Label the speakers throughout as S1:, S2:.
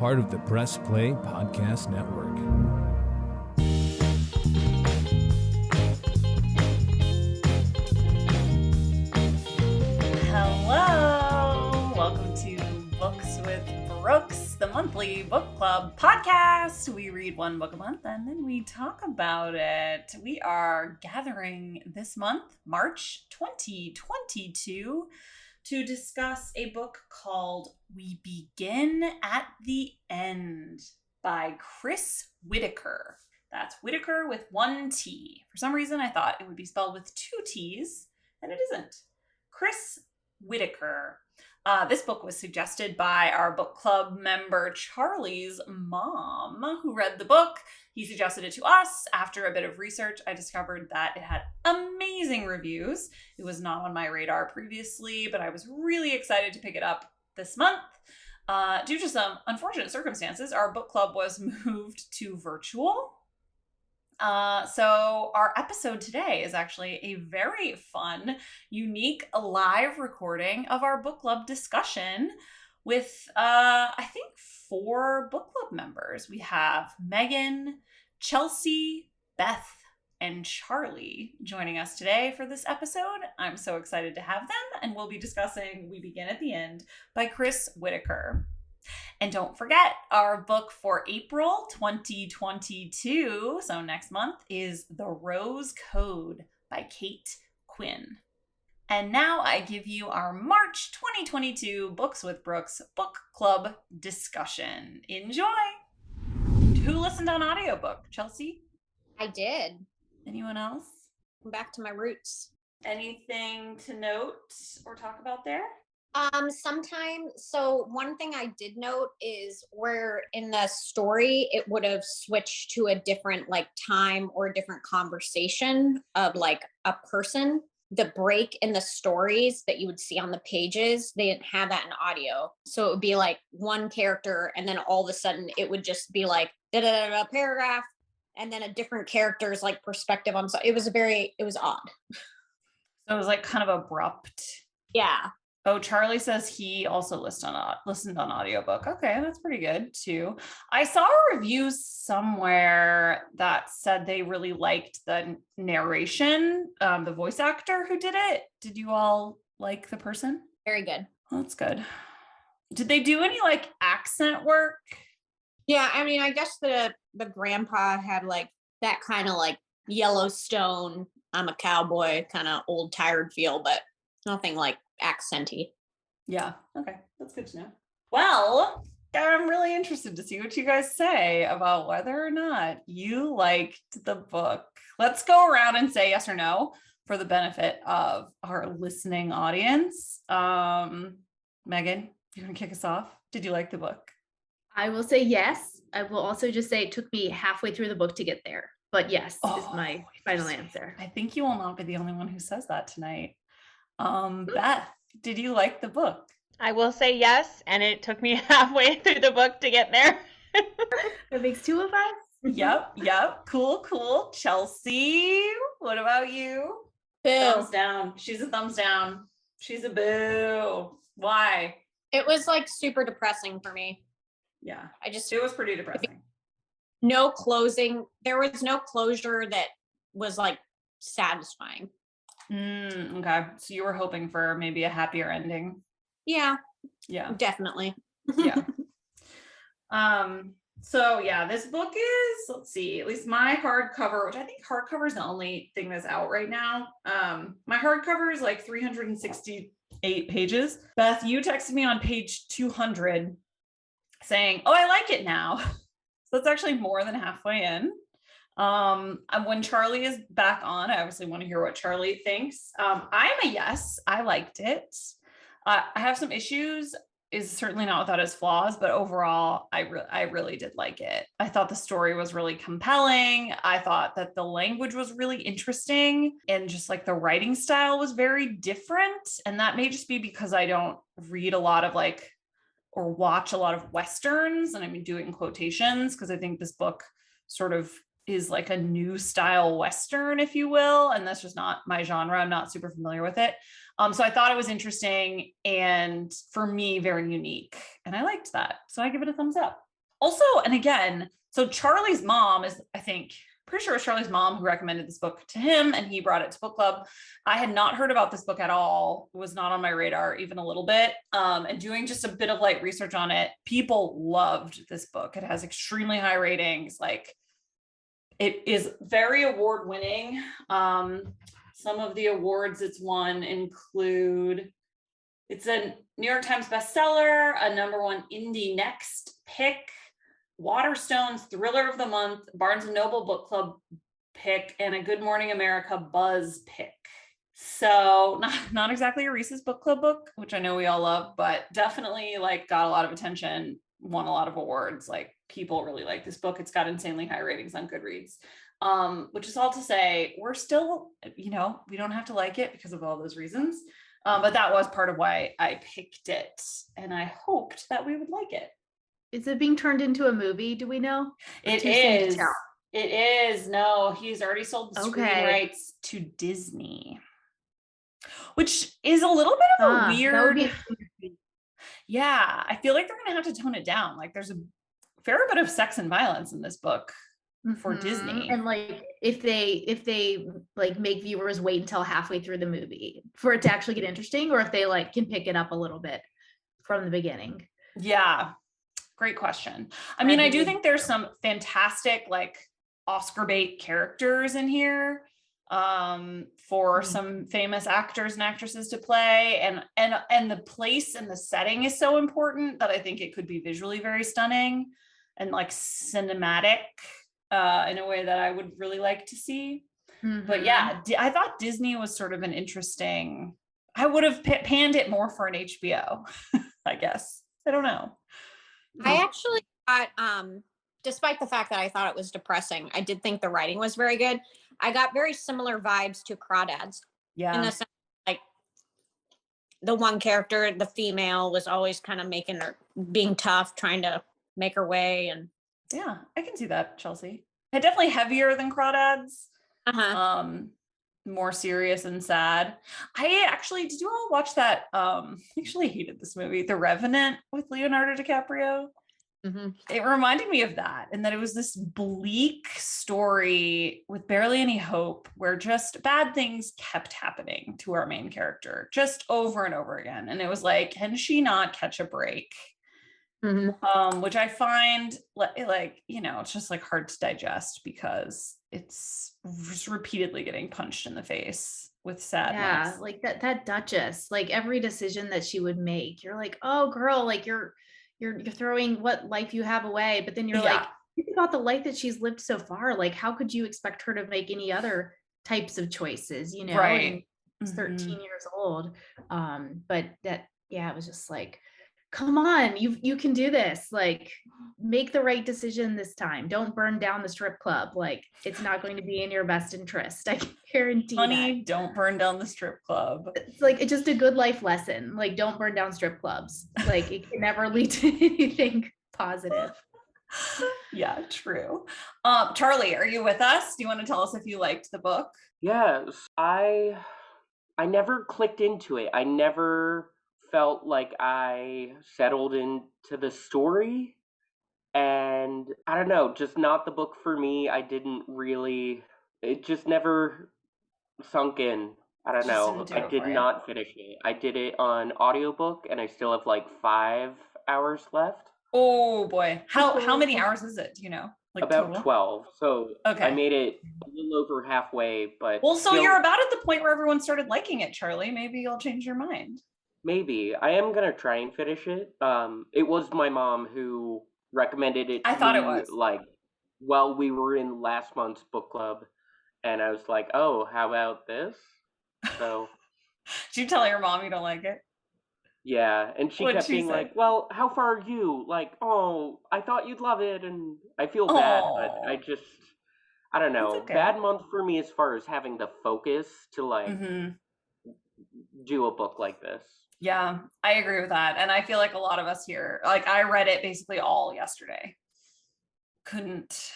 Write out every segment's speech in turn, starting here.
S1: part of the Press Play Podcast Network.
S2: Hello, welcome to Books with Brookes, the monthly book club podcast. We read one book a month and then we talk about it. We are gathering this month, March 2022, to discuss a book called We Begin at the End by Chris Whitaker. That's Whitaker with one T. For some reason, I thought it would be spelled with two T's, and it isn't. Chris Whitaker. This book was suggested by our book club member Charlie's mom, who read the book. He suggested it to us. After a bit of research, I discovered that it had amazing reviews. It was not on my radar previously, but I was really excited to pick it up this month. Due to some unfortunate circumstances, our book club was moved to virtual. So our episode today is actually a very fun, unique live recording of our book club discussion with, I think, 4 book club members. We have Megan, Chelsea, Beth, and Charlie joining us today for this episode. I'm so excited to have them, and we'll be discussing We Begin at the End by Chris Whitaker. And don't forget, our book for April 2022, so next month, is The Rose Code by Kate Quinn. And now I give you our March 2022 Books with Brookes book club discussion. Enjoy! Who listened on audiobook? Chelsea?
S3: I did.
S2: Anyone else?
S3: I'm back to my roots.
S2: Anything to note or talk about there?
S3: So one thing I did note is where in the story it would have switched to a different time or a different conversation of a person. The break in the stories that you would see on the pages, they didn't have that in audio. So it would be one character and then all of a sudden it would just be da-da-da-da paragraph and then a different character's perspective. It was odd.
S2: So it was kind of abrupt.
S3: Yeah.
S2: Oh, Charlie says he also listened on audiobook. Okay, that's pretty good too. I saw a review somewhere that said they really liked the narration, the voice actor who did it. Did you all like the person?
S3: Very good.
S2: Oh, that's good. Did they do any accent work?
S3: Yeah, I mean, I guess the grandpa had that kind of Yellowstone, I'm a cowboy kind of old tired feel, but nothing accenty.
S2: Yeah. Okay. That's good to know. Well, I'm really interested to see what you guys say about whether or not you liked the book. Let's go around and say yes or no for the benefit of our listening audience. Megan, you're going to kick us off. Did you like the book?
S4: I will say yes. I will also just say it took me halfway through the book to get there. But yes, is my final answer.
S2: I think you will not be the only one who says that tonight. Beth, did you like the book?
S5: I will say yes, and it took me halfway through the book to get there.
S4: That makes 2 of us.
S2: Yep. Cool. Chelsea, what about you?
S3: Boo.
S2: Thumbs down. She's a thumbs down. She's a boo. Why?
S3: It was super depressing for me.
S2: Yeah.
S3: It
S2: was pretty depressing.
S3: No closing. There was no closure that was satisfying.
S2: Okay. So you were hoping for maybe a happier ending.
S3: Yeah.
S2: Yeah.
S3: Definitely.
S2: Yeah. So yeah, this book is, let's see, at least my hardcover, which I think hardcover is the only thing that's out right now. My hardcover is 368 pages. Beth, you texted me on page 200 saying, "Oh, I like it now." So that's actually more than halfway in. When Charlie is back on, I obviously want to hear what Charlie thinks. I'm a yes. I liked it. I have some issues. Is certainly not without its flaws, but overall, I really did like it. I thought the story was really compelling. I thought that the language was really interesting, and just the writing style was very different. And that may just be because I don't read a lot of or watch a lot of Westerns, and I mean, do it in quotations, because I think this book sort of is a new style Western, if you will. And that's just not my genre. I'm not super familiar with it. So I thought it was interesting and for me, very unique. And I liked that. So I give it a thumbs up. Also, and again, so Charlie's mom is, I think, pretty sure it was Charlie's mom who recommended this book to him, and he brought it to book club. I had not heard about this book at all. It was not on my radar even a little bit. And doing just a bit of like research on it, people loved this book. It has extremely high ratings. Like, it is very award winning. Some of the awards it's won include, it's a New York Times bestseller, a #1 Indie Next pick, Waterstone's Thriller of the Month, Barnes & Noble Book Club pick, and a Good Morning America Buzz pick. So not exactly a Reese's Book Club book, which I know we all love, but definitely like got a lot of attention, won a lot of awards. Like, people really like this book. It's got insanely high ratings on Goodreads. Which is all to say, we're still, we don't have to like it because of all those reasons. But that was part of why I picked it, and I hoped that we would like it.
S4: Is it being turned into a movie? Do we know?
S2: It is. It is. No, he's already sold the screen rights to Disney, which is a little bit of a weird. Yeah, I feel like they're going to have to tone it down. Like, there's a fair bit of sex and violence in this book for Disney.
S4: And like, if they like make viewers wait until halfway through the movie for it to actually get interesting, or if they like can pick it up a little bit from the beginning.
S2: Yeah. Great question. I mean, I do think there's some fantastic like Oscar bait characters in here for some famous actors and actresses to play, and the place and the setting is so important that I think it could be visually very stunning and like cinematic in a way that I would really like to see. But yeah, I thought Disney was sort of an interesting, I would have panned it more for an HBO, I guess. I don't know.
S3: I actually thought, despite the fact that I thought it was depressing, I did think the writing was very good. I got very similar vibes to Crawdads.
S2: Yeah.
S3: In the sense, like, the one character, the female, was always kind of being tough, trying to make her way. And
S2: yeah, I can see that, Chelsea. Definitely heavier than Crawdads. More serious and sad. Did you all watch that? I actually hated this movie, The Revenant, with Leonardo DiCaprio. It reminded me of that, and that it was this bleak story with barely any hope, where just bad things kept happening to our main character just over and over again. And it was like, can she not catch a break? Which I find like, it's just like hard to digest because it's just repeatedly getting punched in the face with sadness.
S4: Yeah, like that Duchess, like every decision that she would make, you're like, oh girl, like you're throwing what life you have away. But then you're like, think about the life that she's lived so far. Like, how could you expect her to make any other types of choices,
S2: Right.
S4: And she's 13 years old. But that, it was just like, come on, you can do this. Like, make the right decision this time. Don't burn down the strip club. Like, it's not going to be in your best interest. I can guarantee
S2: Honey, don't burn down the strip club.
S4: It's like, it's just a good life lesson. Like, don't burn down strip clubs. Like, it can never lead to anything positive.
S2: Yeah, true. Charlie, are you with us? Do you want to tell us if you liked the book?
S6: Yes, I never clicked into it. I never felt like I settled into the story, and I don't know, just not the book for me. It just never sunk in. I don't know. I did not finish it. I did it on audiobook, and I still have like 5 hours left.
S2: Oh boy. How many hours is it? Do you know? Like
S6: about
S2: total?
S6: 12. So
S2: okay.
S6: I made it a little over halfway, but
S2: well, so you're about at the point where everyone started liking it, Charlie. Maybe you'll change your mind.
S6: Maybe. I am gonna try and finish it. It was my mom who recommended it.
S2: I thought it was.
S6: Like, well, we were in last month's book club, and I was like, oh, how about this? So
S2: did you tell your mom you don't like it?
S6: Yeah, and she kept being like, well, how far are you? Like, oh, I thought you'd love it, and I feel bad, but I don't know. Okay. Bad month for me as far as having the focus to like do a book like this.
S2: Yeah, I agree with that. And I feel like a lot of us here, like, I read it basically all yesterday. Couldn't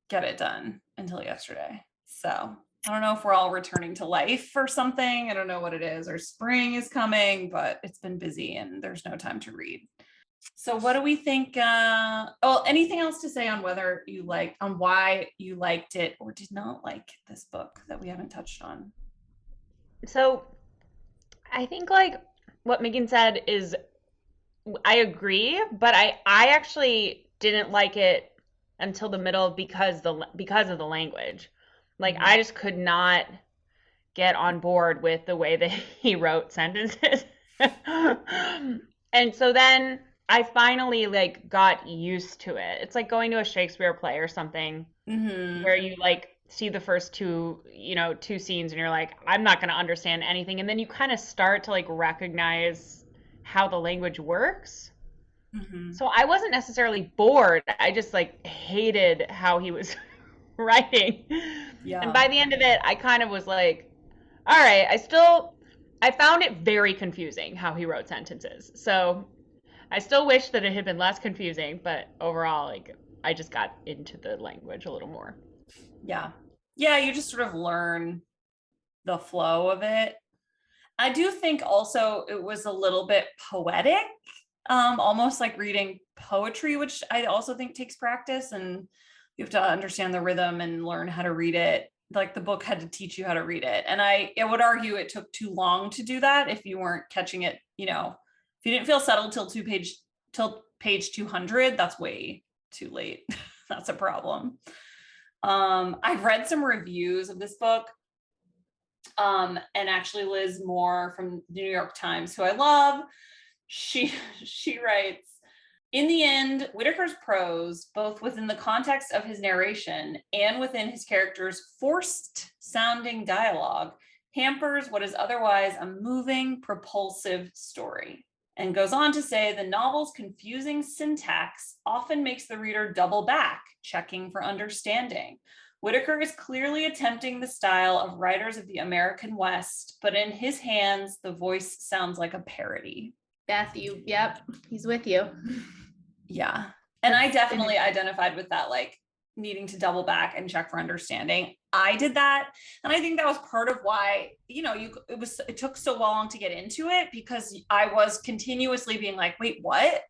S2: get it done until yesterday. So I don't know if we're all returning to life or something. I don't know what it is. Or spring is coming, but it's been busy and there's no time to read. So what do we think? Oh, anything else to say on whether you liked, on why you liked it or did not like this book that we haven't touched on?
S5: So I think like what Megan said is I agree, but I actually didn't like it until the middle because of the language. Like I just could not get on board with the way that he wrote sentences. And so then I finally like got used to it. It's like going to a Shakespeare play or something where you like see the first two scenes and you're like, I'm not going to understand anything. And then you kind of start to like recognize how the language works. So I wasn't necessarily bored. I just like hated how he was writing.
S2: Yeah.
S5: And by the end of it, I kind of was like, all right, I found it very confusing how he wrote sentences. So I still wish that it had been less confusing, but overall, like I just got into the language a little more.
S2: Yeah. Yeah, you just sort of learn the flow of it. I do think also it was a little bit poetic, almost like reading poetry, which I also think takes practice, and you have to understand the rhythm and learn how to read it. Like the book had to teach you how to read it. And I would argue it took too long to do that if you weren't catching it, if you didn't feel settled till page 200, that's way too late. That's a problem. I've read some reviews of this book. And actually Liz Moore from the New York Times, who I love, she writes, in the end, Whitaker's prose, both within the context of his narration and within his characters' forced sounding dialogue, hampers what is otherwise a moving, propulsive story. And goes on to say the novel's confusing syntax often makes the reader double back, checking for understanding. Whitaker is clearly attempting the style of writers of the American West, but in his hands, the voice sounds like a parody.
S4: Beth, yep, he's with you.
S2: Yeah. And I definitely identified with that, like needing to double back and check for understanding. I did that. And I think that was part of why, it took so long to get into it, because I was continuously being like, wait, what?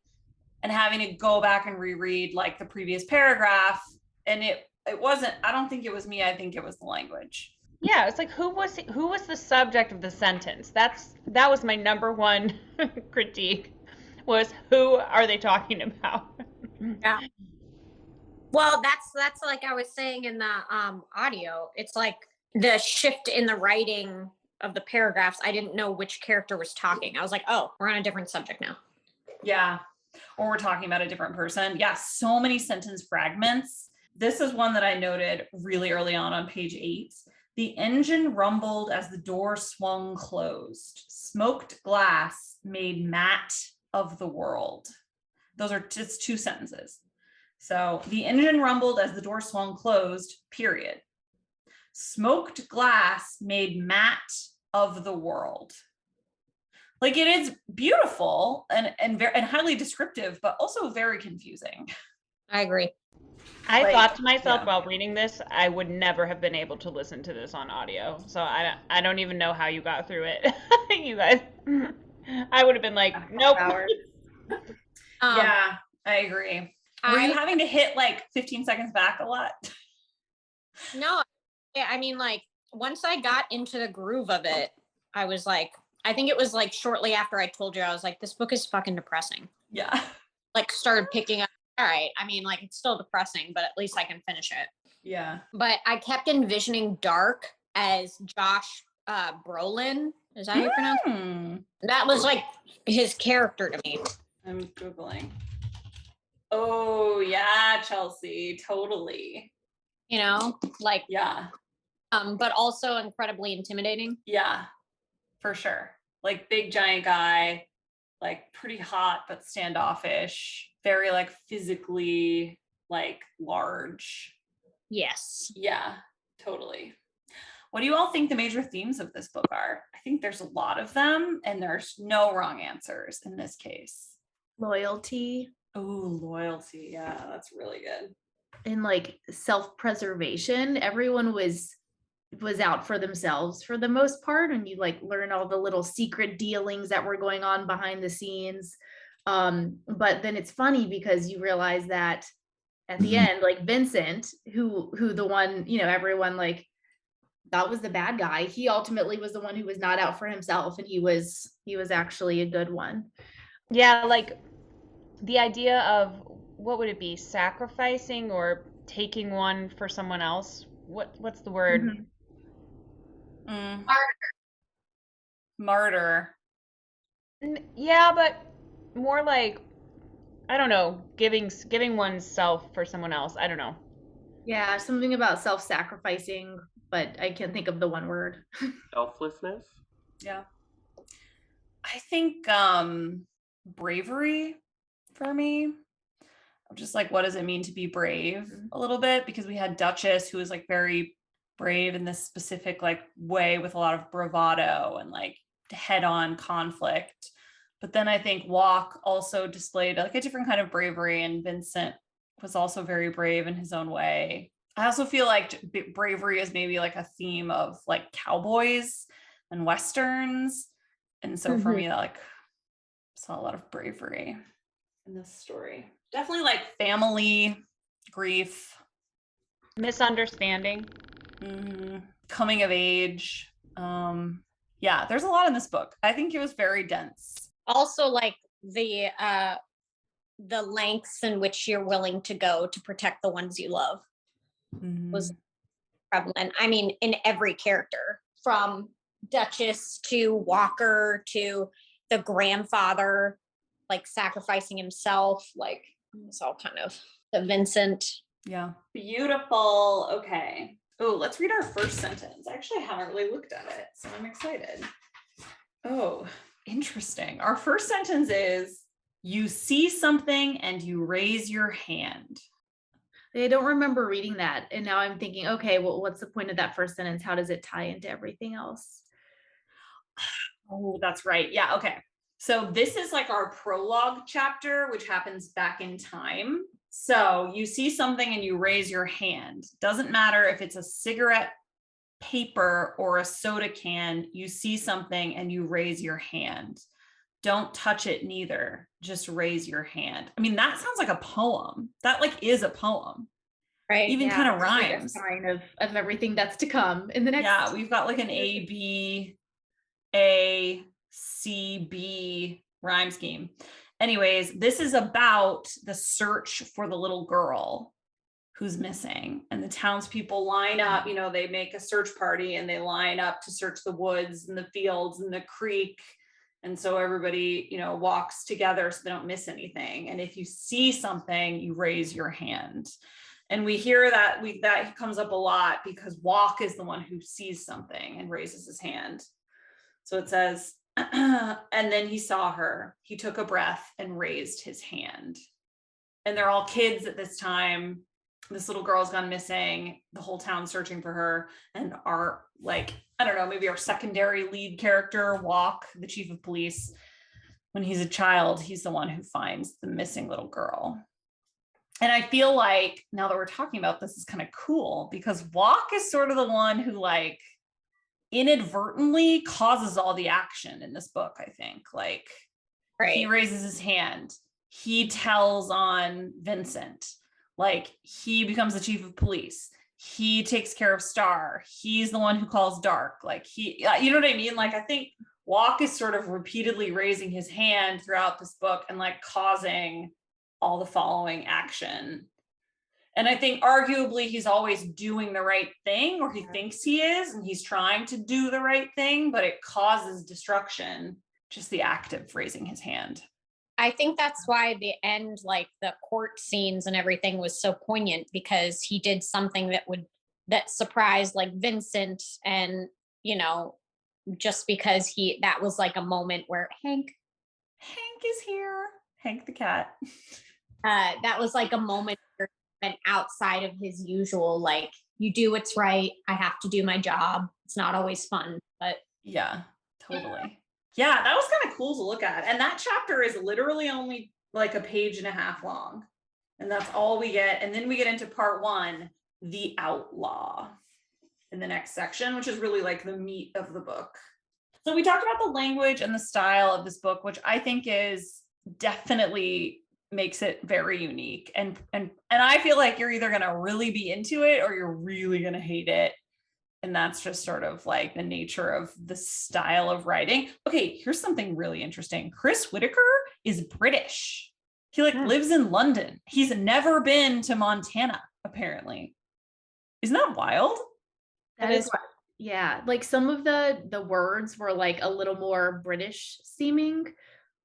S2: And having to go back and reread like the previous paragraph. And it wasn't, I don't think it was me. I think it was the language.
S5: Yeah, it's like who was the subject of the sentence? That was my number one critique, was who are they talking about?
S3: Yeah. Well, that's like I was saying in the audio. It's like the shift in the writing of the paragraphs. I didn't know which character was talking. I was like, oh, we're on a different subject now.
S2: Yeah. Or we're talking about a different person. Yeah, so many sentence fragments. This is one that I noted really early on page 8. The engine rumbled as the door swung closed. Smoked glass made matte of the world. Those are just 2 sentences. So the engine rumbled as the door swung closed, period. Smoked glass made matte of the world. Like, it is beautiful and highly descriptive, but also very confusing.
S3: I agree.
S5: I thought to myself while reading this, I would never have been able to listen to this on audio. So I don't even know how you got through it. You guys, I would have been like, nope.
S2: Yeah, I agree. Were you having to hit like 15 seconds back a lot?
S3: No, I mean, like once I got into the groove of it, I was like, I think it was like shortly after I told you, I was like, this book is fucking depressing.
S2: Yeah.
S3: Like started picking up. All right. I mean, like it's still depressing, but at least I can finish it.
S2: Yeah.
S3: But I kept envisioning Dark as Josh Brolin. Is that how you pronounce it? That was like his character to me.
S2: I'm Googling. Oh yeah, Chelsea, totally.
S3: Like
S2: yeah.
S3: But also incredibly intimidating.
S2: Yeah, for sure. Like big giant guy, like pretty hot but standoffish, very like physically like large.
S3: Yes.
S2: Yeah, totally. What do you all think the major themes of this book are? I think there's a lot of them, and there's no wrong answers in this case.
S4: Loyalty.
S2: Oh, loyalty. Yeah, that's really good.
S4: And like self-preservation. Everyone was out for themselves for the most part, and you like learn all the little secret dealings that were going on behind the scenes. But then it's funny because you realize that at the end, like Vincent, who the one, everyone like thought was the bad guy, he ultimately was the one who was not out for himself, and he was actually a good one.
S5: Yeah, like the idea of, what would it be, sacrificing or taking one for someone else? What's the word?
S2: Martyr.
S5: Yeah, but more like, I don't know, giving oneself for someone else. I don't know.
S4: Yeah, something about self-sacrificing, but I can't think of the one word.
S6: Selflessness.
S2: Yeah. I think bravery for me. I'm just like, what does it mean to be brave a little bit? Because we had Duchess, who was like very brave in this specific like way with a lot of bravado and like head-on conflict. But then I think Walk also displayed like a different kind of bravery, and Vincent was also very brave in his own way. I also feel like bravery is maybe like a theme of like cowboys and westerns. And so for me, like, saw a lot of bravery in this story. Definitely like family, grief,
S5: Misunderstanding.
S2: coming of age. Yeah, there's a lot in this book. I think it was very dense.
S3: Also, like the lengths in which you're willing to go to protect the ones you love was prevalent. I mean, in every character, from Duchess to Walker to the grandfather, like sacrificing himself, like it's all kind of the Vincent.
S2: Yeah. Beautiful. Okay. Oh, let's read our first sentence. I actually haven't really looked at it, so I'm excited. Oh, interesting. Our first sentence is, you see something and you raise your hand.
S4: I don't remember reading that. And now I'm thinking, okay, well, what's the point of that first sentence? How does it tie into everything else?
S2: Oh, that's right. Yeah. Okay. So this is like our prologue chapter, which happens back in time. So you see something and you raise your hand. Doesn't matter if it's a cigarette paper or a soda can, you see something and you raise your hand. Don't touch it neither. Just raise your hand. I mean, that sounds like a poem. That like is a poem.
S3: Right.
S2: Even kind of rhymes.
S4: Like a sign of everything that's to come in the next.
S2: Yeah, we've got like an A, B, A, C, B rhyme scheme. Anyways, this is about the search for the little girl who's missing, and the townspeople line up, they make a search party and they line up to search the woods and the fields and the creek. And so everybody, walks together so they don't miss anything. And if you see something, you raise your hand. And we hear that that comes up a lot because Walk is the one who sees something and raises his hand. So it says, and then he saw her. He took a breath and raised his hand. And they're all kids at this time. This little girl's gone missing. The whole town's searching for her. And our, like, I don't know, maybe our secondary lead character, Walk, the chief of police, when he's a child, he's the one who finds the missing little girl. And I feel like now that we're talking about this is kind of cool because Walk is sort of the one who like inadvertently causes all the action in this book, I think. Like, he raises his hand. He tells on Vincent. Like, he becomes the chief of police. He takes care of Star. He's the one who calls Dark. Like, you know what I mean? Like, I think Walk is sort of repeatedly raising his hand throughout this book and like causing all the following action. And I think arguably he's always doing the right thing, or he thinks he is, and he's trying to do the right thing, but it causes destruction, just the act of raising his hand.
S3: I think that's why the end, like the court scenes and everything, was so poignant, because he did something that surprised like Vincent, and just because that was like a moment where Hank
S2: is here. Hank the cat.
S3: That was like a moment where he went outside of his usual, like, you do what's right. I have to do my job. It's not always fun, but
S2: yeah, totally. Yeah, that was kind of cool to look at. And that chapter is literally only like a page and a half long. And that's all we get. And then we get into part 1, the outlaw, in the next section, which is really like the meat of the book. So we talked about the language and the style of this book, which I think is definitely makes it very unique. And I feel like you're either going to really be into it or you're really going to hate it. And that's just sort of like the nature of the style of writing. Okay, here's something really interesting. Chris Whitaker is British. He like lives in London. He's never been to Montana, apparently. Isn't that wild?
S4: That is, yeah. Like some of the words were like a little more British seeming.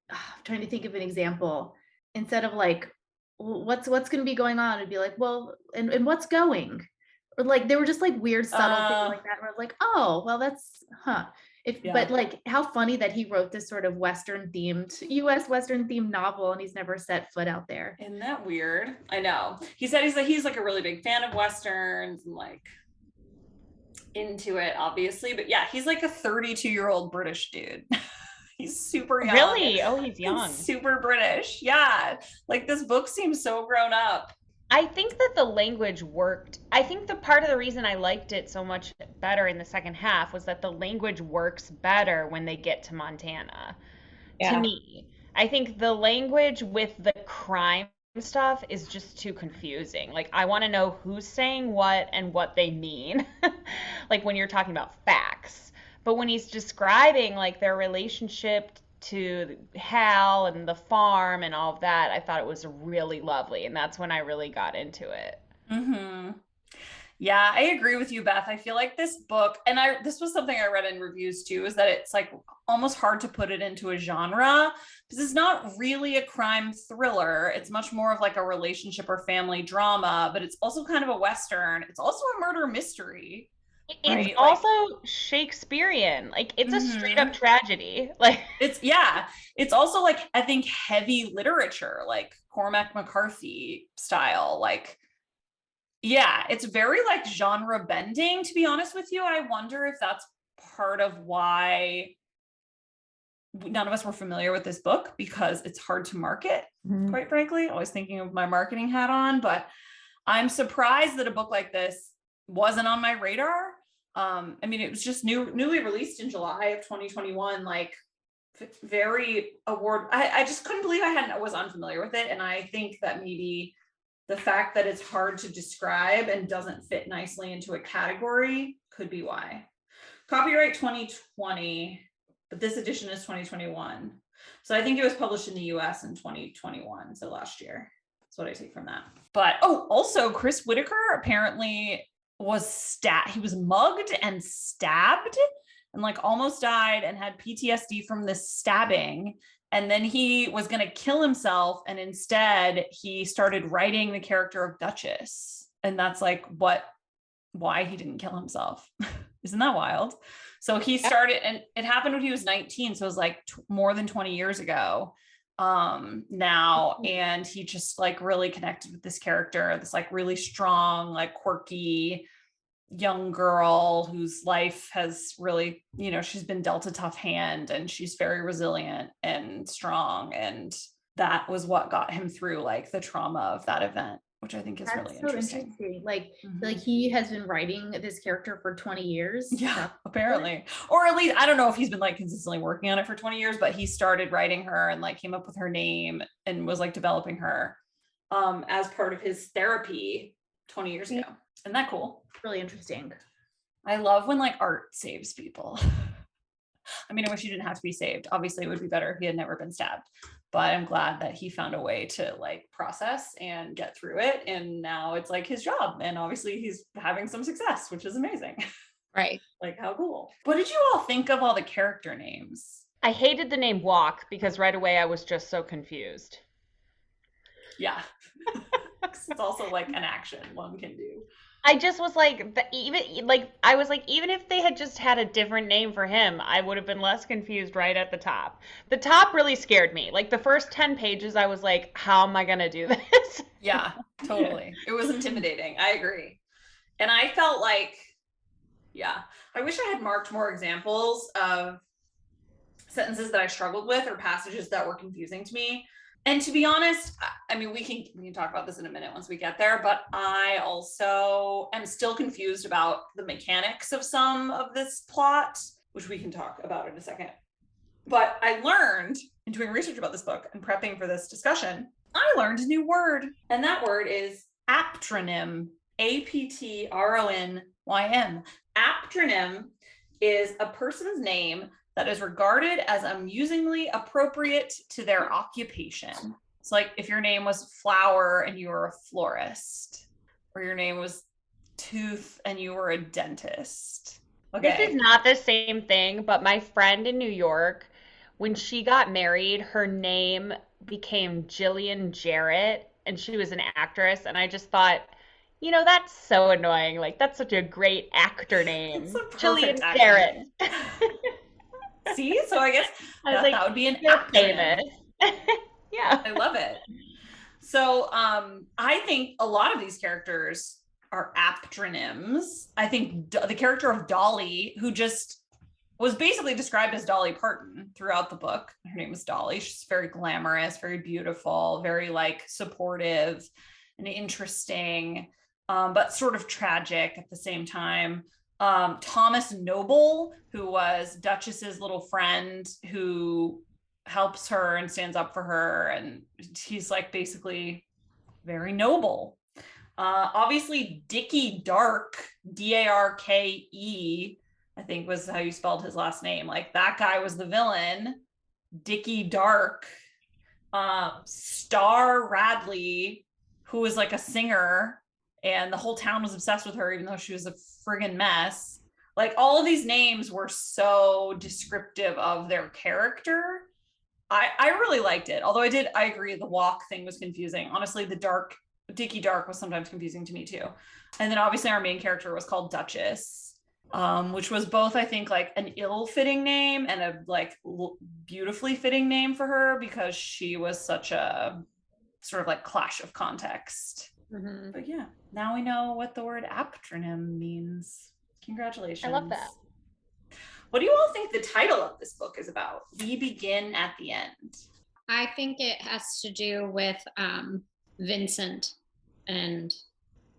S4: I'm trying to think of an example. Instead of like, what's going to be going on? It'd be like, well, and what's going? Or like there were just like weird subtle things like that where I was like, oh, well, that's but like how funny that he wrote this sort of Western themed US Western themed novel and he's never set foot out there.
S2: Isn't that weird? I know. He said he's like a really big fan of Westerns and like into it, obviously. But yeah, he's like a 32-year-old British dude. He's super young.
S5: Really? Oh, he's young.
S2: Super British. Yeah. Like this book seems so grown up.
S5: I think that the language worked. I think the part of the reason I liked it so much better in the second half was that the language works better when they get to Montana. To me, I think the language with the crime stuff is just too confusing. Like I want to know who's saying what and what they mean. Like when you're talking about facts. But when he's describing like their relationship to Hal and the farm and all of that, I thought it was really lovely. And that's when I really got into it.
S2: Mm-hmm. Yeah, I agree with you, Beth. I feel like this book, and this was something I read in reviews too, is that it's like almost hard to put it into a genre because it's not really a crime thriller. It's much more of like a relationship or family drama, but it's also kind of a Western. It's also a murder mystery.
S5: It's also Shakespearean. Like it's a straight up tragedy. Like
S2: it's also like I think heavy literature, like Cormac McCarthy style. Like it's very like genre bending, to be honest with you. I wonder if that's part of why none of us were familiar with this book, because it's hard to market, quite frankly. Always thinking of my marketing hat on, but I'm surprised that a book like this wasn't on my radar. I mean, it was just newly released in July of 2021, like very award. I just couldn't believe I was unfamiliar with it. And I think that maybe the fact that it's hard to describe and doesn't fit nicely into a category could be why. Copyright 2020, but this edition is 2021. So I think it was published in the US in 2021. So last year. That's what I take from that. But also Chris Whitaker apparently he was mugged and stabbed and like almost died and had PTSD from this stabbing. And then he was going to kill himself. And instead he started writing the character of Duchess. And that's like why he didn't kill himself. Isn't that wild? So he started, and it happened when he was 19. So it was like more than 20 years ago now. And he just like really connected with this character, this like really strong, like quirky young girl whose life has really, she's been dealt a tough hand and she's very resilient and strong. And that was what got him through like the trauma of that event, which I think is really interesting.
S4: Like he has been writing this character for 20 years.
S2: Yeah, apparently. Or at least, I don't know if he's been like consistently working on it for 20 years, but he started writing her and like came up with her name and was like developing her as part of his therapy 20 years ago. Isn't that cool?
S4: Really interesting.
S2: I love when like art saves people. I mean, I wish he didn't have to be saved. Obviously, it would be better if he had never been stabbed. But I'm glad that he found a way to like process and get through it. And now it's like his job. And obviously he's having some success, which is amazing.
S3: Right.
S2: Like how cool. What did you all think of all the character names?
S5: I hated the name Walk because right away I was just so confused.
S2: Yeah. It's also like an action one can do.
S5: I just was like, even if they had just had a different name for him, I would have been less confused right at the top. The top really scared me. Like the first 10 pages, I was like, how am I going to do this?
S2: Yeah, totally. It was intimidating. I agree. And I felt like, I wish I had marked more examples of sentences that I struggled with or passages that were confusing to me. And to be honest, I mean, we can talk about this in a minute once we get there, but I also am still confused about the mechanics of some of this plot, which we can talk about in a second. But I learned in doing research about this book and prepping for this discussion, I learned a new word, and that word is aptronym. A-P-T-R-O-N-Y-M. Aptronym is a person's name that is regarded as amusingly appropriate to their occupation. It's like if your name was Flower and you were a florist, or your name was Tooth and you were a dentist. Okay.
S5: This is not the same thing, but my friend in New York, when she got married, her name became Jillian Jarrett, and she was an actress. And I just thought, that's so annoying. Like, that's such a great actor name. Jillian Jarrett.
S2: See, so I guess that would be an
S5: famous. Yeah.
S2: I love it. So I think a lot of these characters are aptronyms. I think the character of Dolly, who just was basically described as Dolly Parton throughout the book. Her name is Dolly. She's very glamorous, very beautiful, very like supportive and interesting, but sort of tragic at the same time. Thomas Noble, who was Duchess's little friend who helps her and stands up for her, and he's like basically very noble. Obviously Dickie Darke, D-A-R-K-E, I think was how you spelled his last name. Like that guy was the villain. Dickie Darke. Star Radley, who was like a singer, and the whole town was obsessed with her, even though she was a friggin' mess. Like all of these names were so descriptive of their character. I really liked it. Although I agree the walk thing was confusing. Honestly, Dickie Darke was sometimes confusing to me too. And then obviously our main character was called Duchess, which was both, I think, like an ill-fitting name and a like beautifully fitting name for her because she was such a sort of like clash of context. Mm-hmm. But yeah, now we know what the word aptronym means. Congratulations.
S5: I love that.
S2: What do you all think the title of this book is about? We begin at the end.
S3: I think it has to do with Vincent and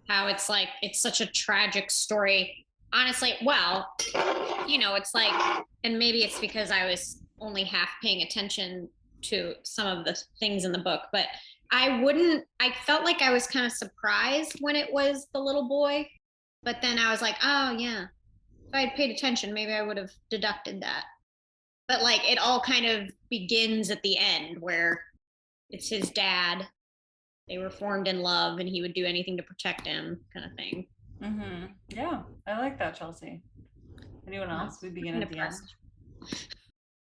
S3: how it's like, it's such a tragic story. Honestly, well, it's like, and maybe it's because I was only half paying attention to some of the things in the book, but I felt like I was kind of surprised when it was the little boy, but then I was like, oh yeah, if I had paid attention, maybe I would have deducted that. But like it all kind of begins at the end where it's his dad. They were formed in love and he would do anything to protect him, kind of thing.
S2: Mm-hmm. Yeah, I like that, Chelsea. Anyone else? We begin at the end.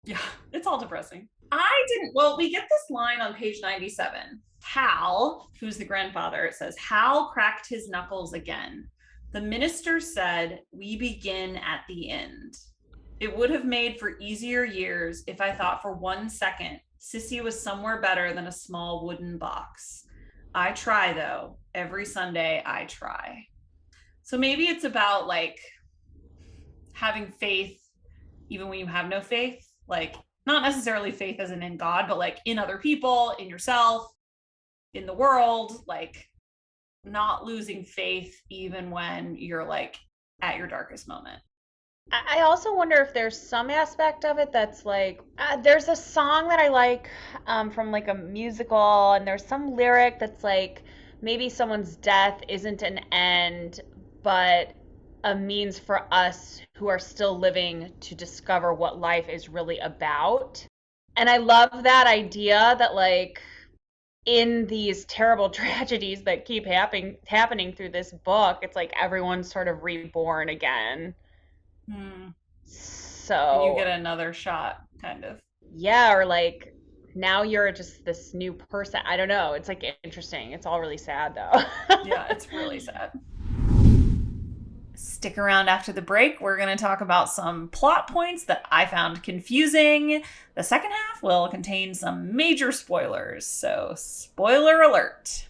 S2: Yeah, it's all depressing. We get this line on page 97. Hal, who's the grandfather, it says, Hal cracked his knuckles again. The minister said, we begin at the end. It would have made for easier years if I thought for 1 second Sissy was somewhere better than a small wooden box. I try, though. Every Sunday, I try. So maybe it's about like having faith even when you have no faith, like not necessarily faith as in God, but like in other people, in yourself, in the world, like not losing faith even when you're like at your darkest moment.
S5: I also wonder if there's some aspect of it that's like, there's a song that I like from like a musical, and there's some lyric that's like, maybe someone's death isn't an end, but a means for us who are still living to discover what life is really about. And I love that idea that like in these terrible tragedies that keep happening through this book, it's like everyone's sort of reborn again. So
S2: you get another shot, kind of.
S5: Yeah, or like now you're just this new person. I don't know. It's like interesting. It's all really sad though.
S2: Yeah, it's really sad. Stick around after the break. We're going to talk about some plot points that I found confusing. The second half will contain some major spoilers, so spoiler alert.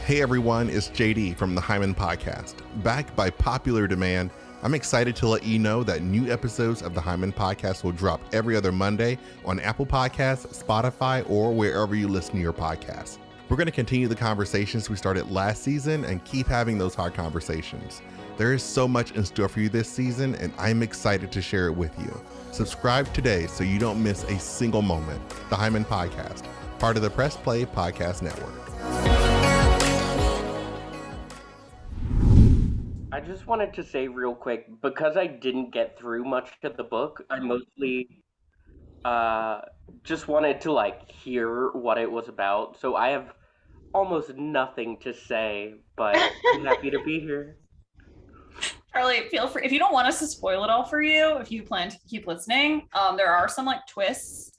S7: Hey everyone, it's JD from the Hyman Podcast. Backed by popular demand, I'm excited to let you know that new episodes of the Hyman Podcast will drop every other Monday on Apple Podcasts, Spotify, or wherever you listen to your podcasts. We're going to continue the conversations we started last season and keep having those hard conversations. There is so much in store for you this season, and I'm excited to share it with you. Subscribe today so you don't miss a single moment. The Hyman Podcast, part of the Press Play Podcast Network.
S6: I just wanted to say real quick, because I didn't get through much of the book, I mostly just wanted to like hear what it was about. So I have almost nothing to say, but I'm happy to be here.
S2: Charlie, feel free if you don't want us to spoil it all for you, if you plan to keep listening, there are some like twists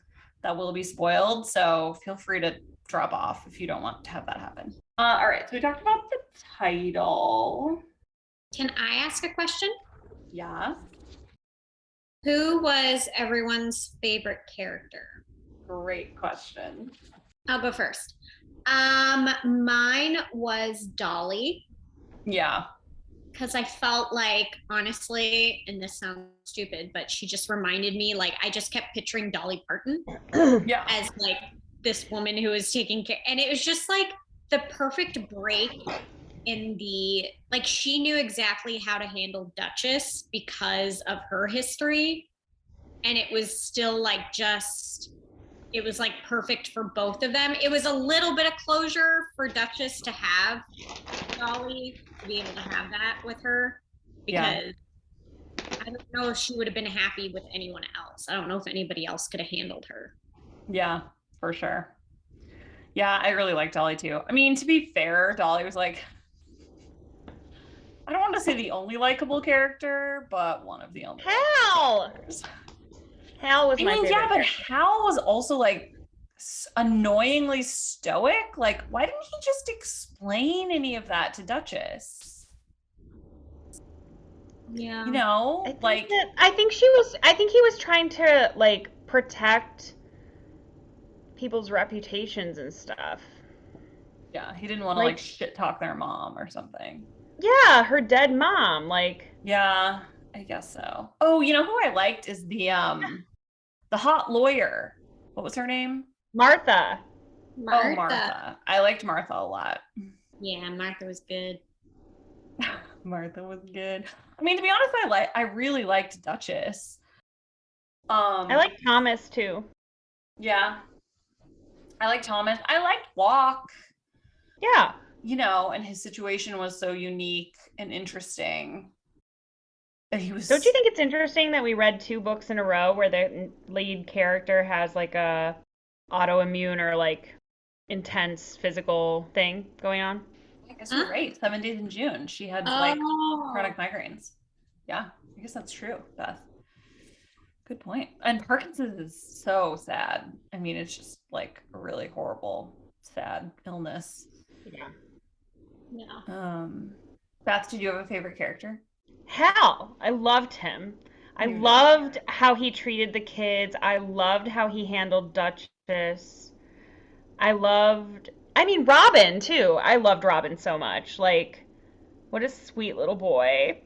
S2: that will be spoiled, so feel free to drop off if you don't want to have that happen. All right, so we talked about the title.
S3: Can I ask a question?
S2: Yeah.
S3: Who was everyone's favorite character?
S2: Great question.
S3: I'll go first. Mine was Dolly.
S2: Yeah.
S3: Because I felt like, honestly, and this sounds stupid, but she just reminded me, like, I just kept picturing Dolly Parton
S2: Yeah.
S3: as like this woman who was taking care. And it was just like the perfect break in the, like, she knew exactly how to handle Duchess because of her history. And it was still like it was like perfect for both of them. It was a little bit of closure for Duchess to have Dolly, to be able to have that with her, because I don't know if she would have been happy with anyone else. I don't know if anybody else could have handled her.
S2: Yeah, for sure. Yeah, I really liked Dolly too. I mean, to be fair, Dolly was like, I don't want to say the only likable character, but one of the only.
S5: Hal! Hal was my favorite.
S2: Yeah, but
S5: character.
S2: Hal was also like annoyingly stoic. Like, why didn't he just explain any of that to Duchess?
S3: Yeah.
S2: You know,
S5: I think he was trying to like protect people's reputations and stuff.
S2: Yeah, he didn't want to like shit talk their mom or something.
S5: Yeah, her dead mom, like.
S2: Yeah, I guess so. Oh, you know who I liked is the hot lawyer. What was her name?
S5: Martha.
S2: Oh, Martha. I liked Martha a lot.
S3: Yeah, Martha was good.
S2: Martha was good. I mean, to be honest, I really liked Duchess.
S5: I like Thomas too.
S2: Yeah. I like Thomas. I liked Walk.
S5: Yeah.
S2: You know, and his situation was so unique and interesting. He was.
S5: Don't you think it's interesting that we read 2 books in a row where the lead character has like a autoimmune or like intense physical thing going on?
S2: I guess you're right. 7 days in June, she had like chronic migraines. Yeah, I guess that's true, Beth. Good point. And Parkinson's is so sad. I mean, it's just like a really horrible, sad illness.
S3: Yeah.
S2: Beth, did you have a favorite character?
S5: Hal. I loved him. I loved how he treated the kids. I loved how he handled Duchess. I mean, Robin too. I loved Robin so much. Like, what a sweet little boy.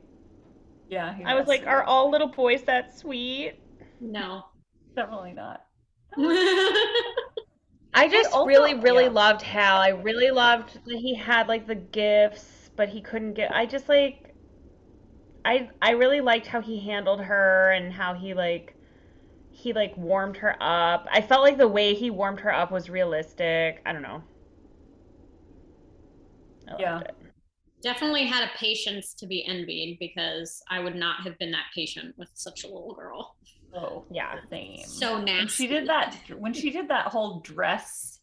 S2: Yeah.
S5: I was like, are all little boys that sweet?
S3: No.
S2: Definitely not.
S5: I just really loved Hal. I really loved that he had like the gifts, but he couldn't get. I just like. I really liked how he handled her and how he warmed her up. I felt like the way he warmed her up was realistic. I don't know. I loved it.
S3: Definitely had a patience to be envied, because I would not have been that patient with such a little girl.
S2: Oh,
S5: yeah,
S2: same.
S3: So nasty.
S2: When she did that whole dress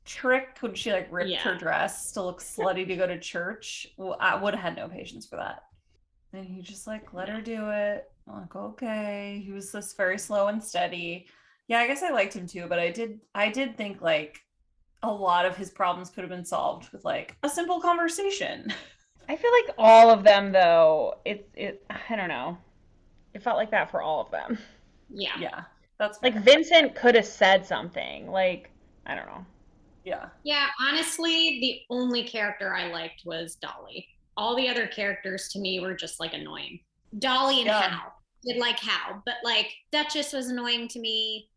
S2: trick, when she like ripped her dress to look slutty to go to church, well, I would have had no patience for that. And he just like let her do it. I'm like, okay. He was just very slow and steady. Yeah, I guess I liked him too, but I did think like a lot of his problems could have been solved with like a simple conversation.
S5: I feel like all of them though, I don't know. It felt like that for all of them.
S3: Yeah.
S2: Yeah. That's
S5: fair. Like Vincent could have said something. Like, I don't know.
S2: Yeah.
S3: Yeah, honestly, the only character I liked was Dolly. All the other characters to me were just like annoying. Dolly and Hal. Did like Hal, but like Duchess was annoying to me.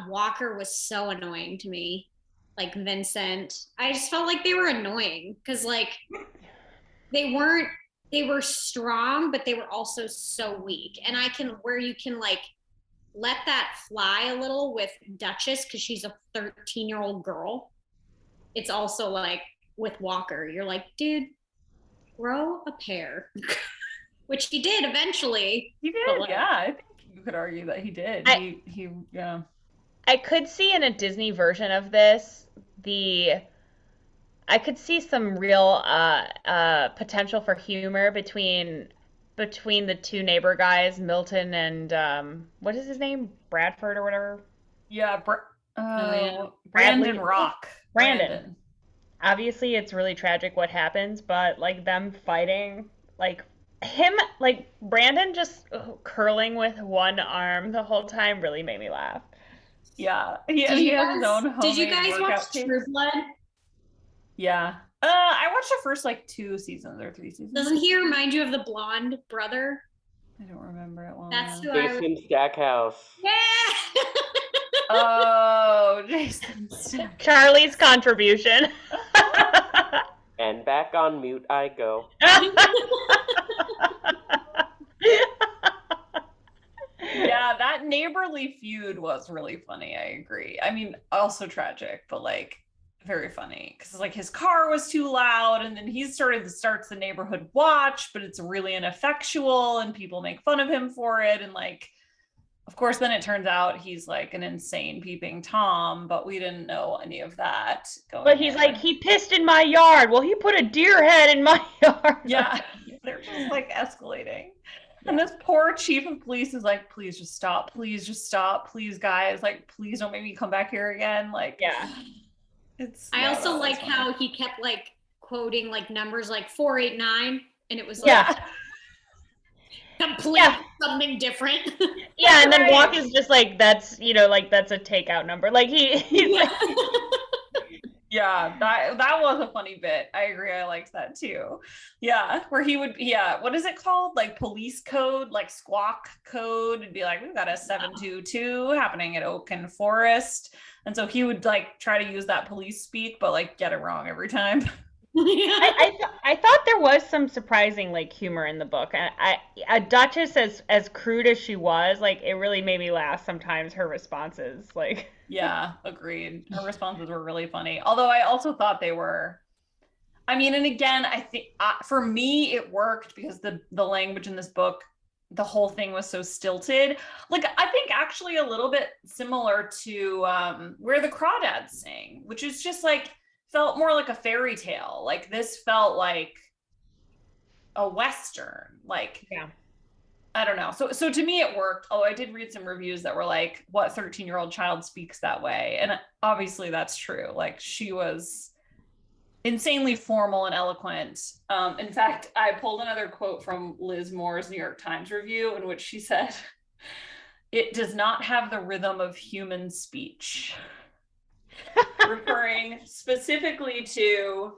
S3: Walker was so annoying to me. Like Vincent. I just felt like they were annoying because like they weren't they were strong, but they were also so weak. And where you can like let that fly a little with Duchess, because she's a 13-year-old girl. It's also like with Walker, you're like, dude, grow a pair. Which he did eventually.
S2: He did,
S3: like,
S2: yeah. I think you could argue that he did. Yeah.
S5: I could see in a Disney version of this, I could see some real potential for humor between the two neighbor guys, Milton and what is his name? Bradford or whatever?
S2: Yeah,
S5: Bradley.
S2: Brandon Rock.
S5: Brandon. Obviously, it's really tragic what happens, but like them fighting, like him, like Brandon just curling with one arm the whole time really made me laugh.
S2: Yeah, he has his own homemade
S3: Did you guys watch
S2: tapes.
S3: True Blood?
S2: Yeah. I watched the first like 2 seasons or 3 seasons.
S3: Doesn't he remind you of the blonde brother?
S2: I don't remember it well.
S3: That's who
S6: Jason Stackhouse.
S3: Yeah.
S2: Oh, Jason Stackhouse.
S5: Charlie's contribution.
S6: And back on mute I go.
S2: Yeah, that neighborly feud was really funny. I agree. I mean, also tragic, but like very funny because like his car was too loud, and then he starts the neighborhood watch, but it's really ineffectual, and people make fun of him for it, and like, of course, then it turns out he's like an insane peeping Tom, but we didn't know any of that.
S5: But he's like, he pissed in my yard. Well, he put a deer head in my yard.
S2: Yeah, they're just like escalating. And this poor chief of police is like, please just stop. Please just stop. Please, guys. Like, please don't make me come back here again. Like,
S5: yeah.
S3: I also like how he kept like quoting like numbers like 489, and it was like
S5: yeah.
S3: completely something different.
S5: Yeah, and then Walk is just like, that's, like that's a takeout number. Like he's like
S2: yeah, that was a funny bit. I agree. I liked that too. Yeah, where he would, what is it called? Like police code, like squawk code. It'd be like, we've got a 722 happening at Oak and Forest. And so he would like try to use that police speak, but like get it wrong every time.
S5: I thought there was some surprising like humor in the book. A Duchess, as crude as she was, like it really made me laugh sometimes, her responses. Like
S2: yeah, agreed. Her responses were really funny. Although I also thought they were, I mean, and again, I think for me it worked because the language in this book, the whole thing was so stilted. Like I think actually a little bit similar to Where the Crawdads Sing, which is just like felt more like a fairy tale. Like this felt like a Western. Like,
S5: yeah.
S2: I don't know. So to me it worked. Although I did read some reviews that were like, what 13-year-old child speaks that way? And obviously that's true. Like she was insanely formal and eloquent. In fact, I pulled another quote from Liz Moore's New York Times review in which she said, "It does not have the rhythm of human speech." Referring specifically to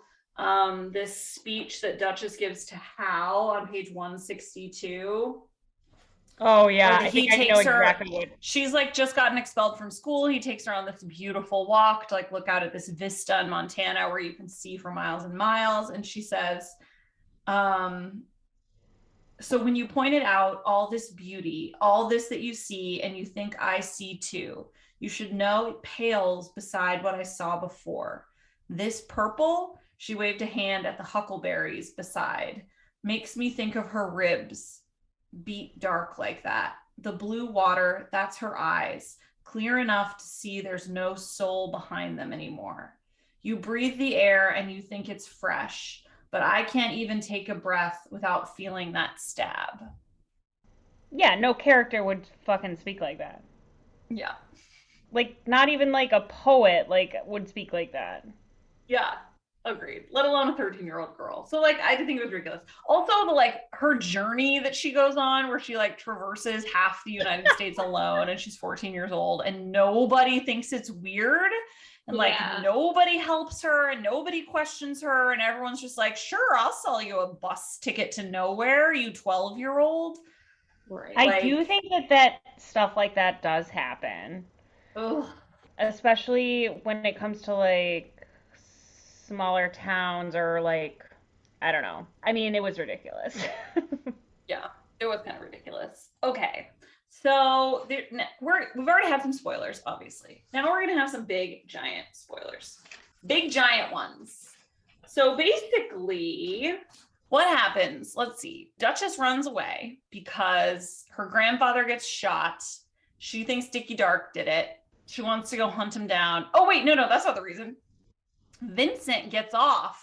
S2: this speech that Duchess gives to Hal on page 162.
S5: Oh yeah, I think I know exactly what.
S2: She's like just gotten expelled from school. He takes her on this beautiful walk to like look out at this vista in Montana where you can see for miles and miles. And she says, so when you pointed out all this beauty, all this that you see, and you think I see too, you should know it pales beside what I saw before. This purple, she waved a hand at the huckleberries beside, makes me think of her ribs, beat dark like that. The blue water, that's her eyes, clear enough to see there's no soul behind them anymore. You breathe the air and you think it's fresh, but I can't even take a breath without feeling that stab.
S5: Yeah, no character would fucking speak like that.
S2: Yeah.
S5: Like, not even like a poet like would speak like that.
S2: Yeah, agreed. Let alone a 13-year-old girl. So like, I did think it was ridiculous. Also, the like her journey that she goes on, where she like traverses half the United States alone, and she's 14 years old, and nobody thinks it's weird, and like nobody helps her, and nobody questions her, and everyone's just like, sure, I'll sell you a bus ticket to nowhere, you 12-year-old.
S3: Right.
S5: I do think that stuff like that does happen.
S2: Ugh.
S5: Especially when it comes to like smaller towns or like I don't know. I mean, it was ridiculous.
S2: Yeah, it was kind of ridiculous. Okay, so we've already had some spoilers, obviously. Now we're gonna have some big giant spoilers, big giant ones. So basically, what happens? Let's see. Duchess runs away because her grandfather gets shot. She thinks Dickie Dark did it. She wants to go hunt him down. Oh wait, no, that's not the reason. Vincent gets off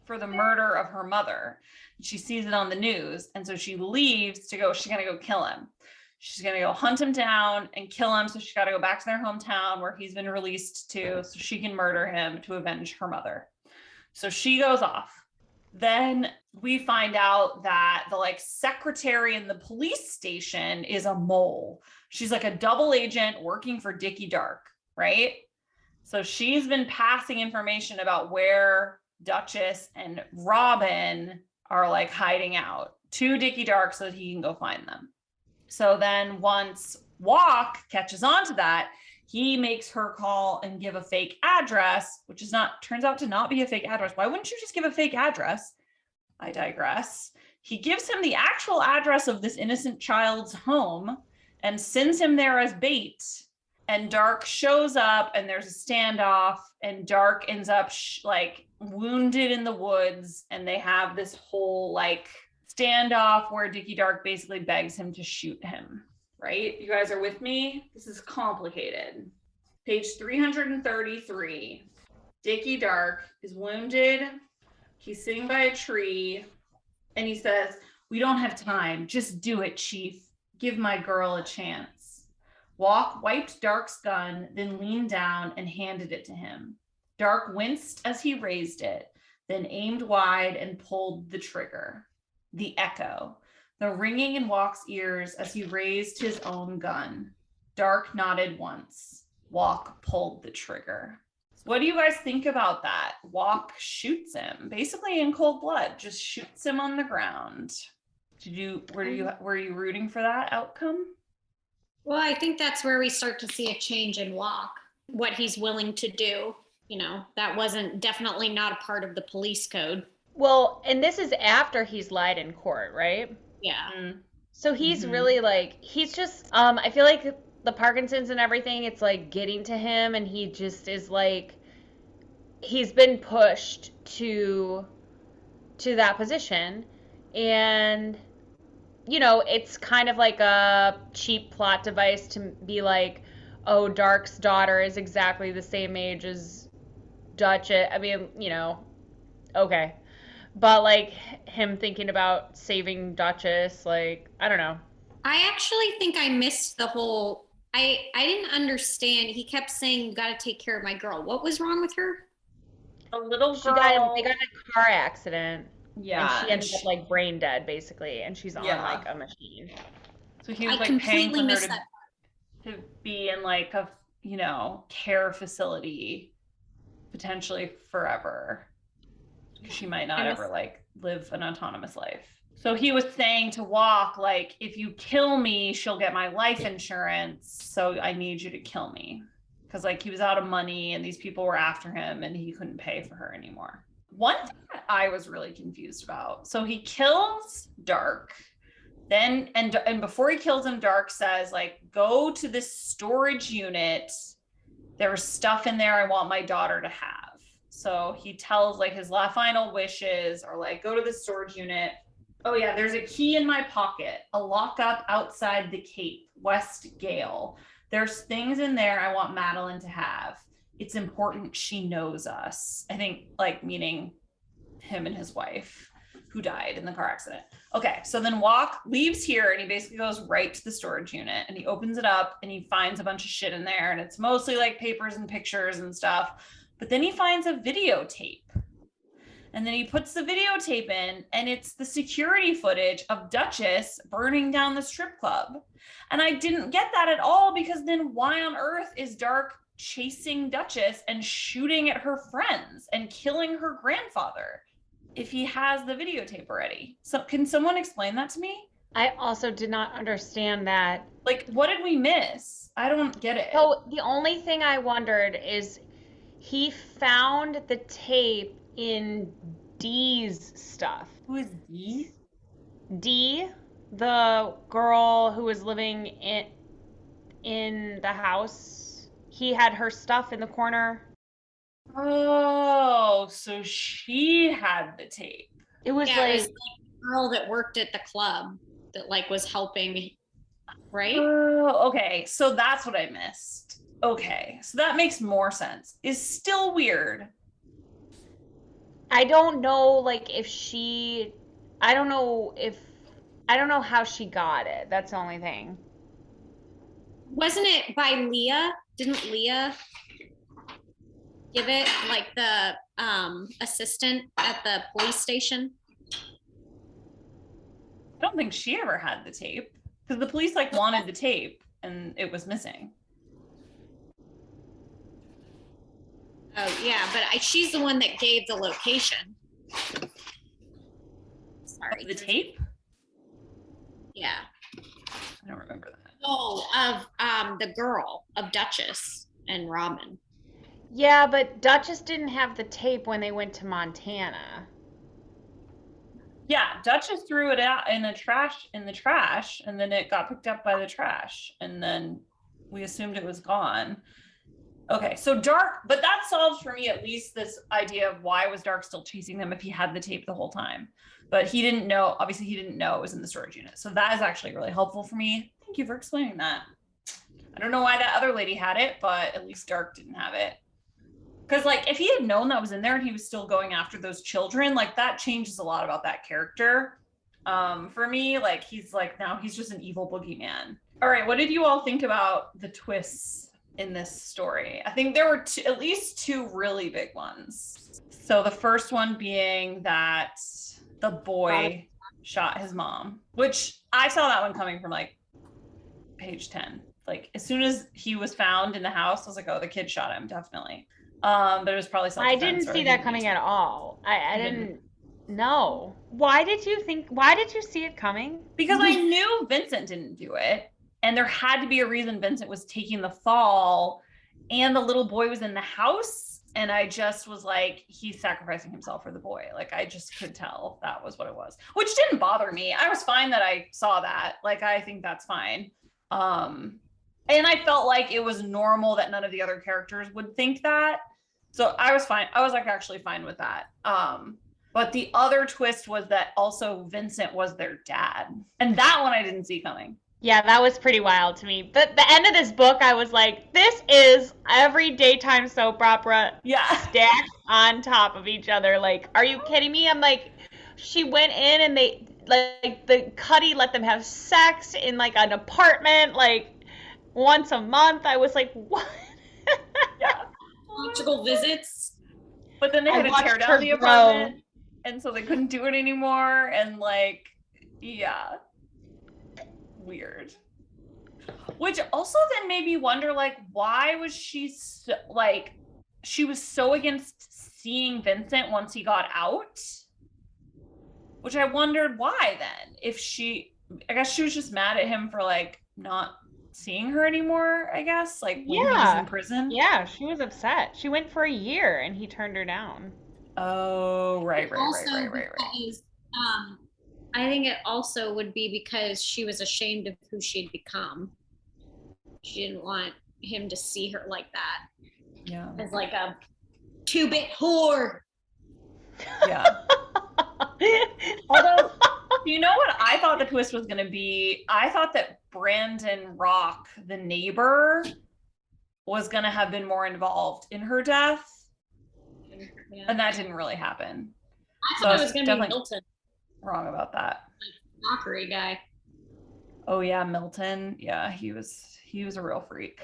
S2: for the murder of her mother. She sees it on the news, and so she leaves to go. She's gonna go kill him. She's gonna go hunt him down and kill him. So she's got to go back to their hometown where he's been released to, so she can murder him to avenge her mother. So she goes off. Then we find out that the like secretary in the police station is a mole. She's like a double agent working for Dickie Dark, right? So she's been passing information about where Duchess and Robin are like hiding out to Dickie Dark so that he can go find them. So then once Walk catches on to that, he makes her call and give a fake address, which turns out to not be a fake address. Why wouldn't you just give a fake address? I digress. He gives him the actual address of this innocent child's home and sends him there as bait. And Dark shows up and there's a standoff, and Dark ends up like wounded in the woods, and they have this whole like standoff where Dickie Dark basically begs him to shoot him. Right? You guys are with me? This is complicated. Page 333. Dickie Dark is wounded. He's sitting by a tree and he says, "We don't have time. Just do it, Chief. Give my girl a chance." Walk wiped Dark's gun, then leaned down and handed it to him. Dark winced as he raised it, then aimed wide and pulled the trigger. The echo. The ringing in Walk's ears as he raised his own gun. Dark nodded once. Walk pulled the trigger. What do you guys think about that? Walk shoots him, basically in cold blood, just shoots him on the ground. Were you rooting for that outcome?
S3: Well, I think that's where we start to see a change in Walk, what he's willing to do. You know, that wasn't definitely not a part of the police code.
S5: Well, and this is after he's lied in court, right?
S3: Yeah.
S5: So he's really like, he's just, I feel like the Parkinson's and everything, it's like getting to him, and he just is like, he's been pushed to that position. And, you know, it's kind of like a cheap plot device to be like, oh, Dark's daughter is exactly the same age as Duchess. I mean, you know, okay. But like him thinking about saving Duchess, like, I don't know.
S3: I actually think I missed the whole, I didn't understand. He kept saying, "You got to take care of my girl." What was wrong with her?
S2: A little girl.
S5: They got in a car accident.
S2: Yeah.
S5: And she ended up like brain dead, basically. And she's on like a machine.
S2: So he was
S3: I
S2: like
S3: completely
S2: paying for
S3: missed
S2: her to be in like a, you know, care facility potentially forever. She might not ever like live an autonomous life. So he was saying to Walk, like, if you kill me, she'll get my life insurance. So I need you to kill me. Because like he was out of money and these people were after him and he couldn't pay for her anymore. One thing that I was really confused about. So he kills Dark. Then, and before he kills him, Dark says, like, go to this storage unit. There's stuff in there I want my daughter to have. So he tells like his final wishes are like, go to the storage unit. Oh yeah, there's a key in my pocket, a lockup outside the Cape, West Gale. There's things in there I want Madeline to have. It's important she knows us. I think like meaning him and his wife who died in the car accident. Okay, so then Walk leaves here and he basically goes right to the storage unit and he opens it up and he finds a bunch of shit in there and it's mostly like papers and pictures and stuff. But then he finds a videotape. And then he puts the videotape in and it's the security footage of Duchess burning down the strip club. And I didn't get that at all because then why on earth is Dark chasing Duchess and shooting at her friends and killing her grandfather if he has the videotape already? So can someone explain that to me?
S5: I also did not understand that.
S2: Like, what did we miss? I don't get it.
S5: So the only thing I wondered is he found the tape in Dee's stuff.
S2: Who is Dee?
S5: Dee, the girl who was living in the house. He had her stuff in the corner.
S2: Oh, so she had the tape.
S5: It was
S3: It
S5: like
S3: was like the girl that worked at the club that like was helping, right?
S2: Oh, okay. So that's what I missed. Okay. So that makes more sense. Is still weird.
S5: I don't know like if she I don't know how she got it. That's the only thing.
S3: Wasn't it by Leah? Didn't Leah give it, like the assistant at the police station?
S2: I don't think she ever had the tape because the police like wanted the tape and it was missing.
S3: Oh yeah, but she's the one that gave the location. Sorry.
S2: The tape?
S3: Yeah.
S2: I don't remember that.
S3: Oh, of the girl of Duchess and Robin.
S5: Yeah, but Duchess didn't have the tape when they went to Montana.
S2: Yeah, Duchess threw it out in the trash, and then it got picked up by the trash, and then we assumed it was gone. Okay, so Dark, but that solves for me at least this idea of why was Dark still chasing them if he had the tape the whole time. But he didn't know, obviously he didn't know it was in the storage unit. So that is actually really helpful for me. Thank you for explaining that. I don't know why that other lady had it, but at least Dark didn't have it. Because like if he had known that was in there and he was still going after those children, like that changes a lot about that character. For me, like he's like now he's just an evil boogeyman. All right, what did you all think about the twists in this story? I think there were at least two really big ones. So the first one being that the boy shot his mom, which I saw that one coming from like page 10. Like as soon as he was found in the house, I was like, oh, the kid shot him, definitely. But it was probably
S5: I didn't see that coming at all. I didn't know. Why did you see it coming?
S2: Because I knew Vincent didn't do it. And there had to be a reason Vincent was taking the fall and the little boy was in the house. And I just was like, he's sacrificing himself for the boy. Like I just could tell that was what it was, which didn't bother me. I was fine that I saw that. Like, I think that's fine. And I felt like it was normal that none of the other characters would think that. So I was fine. I was like actually fine with that. But the other twist was that also Vincent was their dad. And that one I didn't see coming.
S5: Yeah, that was pretty wild to me. But the end of this book, I was like, this is every daytime soap opera stacked on top of each other. Like, are you kidding me? I'm like, she went in and they, like, the Cuddy let them have sex in, like, an apartment, like, once a month. I was like, what?
S2: Yeah.
S3: Conjugal visits.
S2: But then they had to tear down the apartment. And so they couldn't do it anymore. And, like, yeah. Weird. Which also then made me wonder, like, why was she so, like, she was so against seeing Vincent once he got out, which I wondered why then. I guess she was just mad at him for like not seeing her anymore, I guess, like when he was in prison.
S5: Yeah, she was upset. She went for a year and he turned her down.
S2: Oh, right.
S3: Because, I think it also would be because she was ashamed of who she'd become. She didn't want him to see her like that.
S2: Yeah.
S3: As like a 2-bit whore.
S2: Yeah. Although, you know what I thought the twist was going to be? I thought that Brandon Rock, the neighbor, was going to have been more involved in her death. Yeah. And that didn't really happen.
S3: I thought it was going to be Milton.
S2: Wrong about that.
S3: Mockery guy.
S2: Oh yeah, Milton. Yeah, he was a real freak.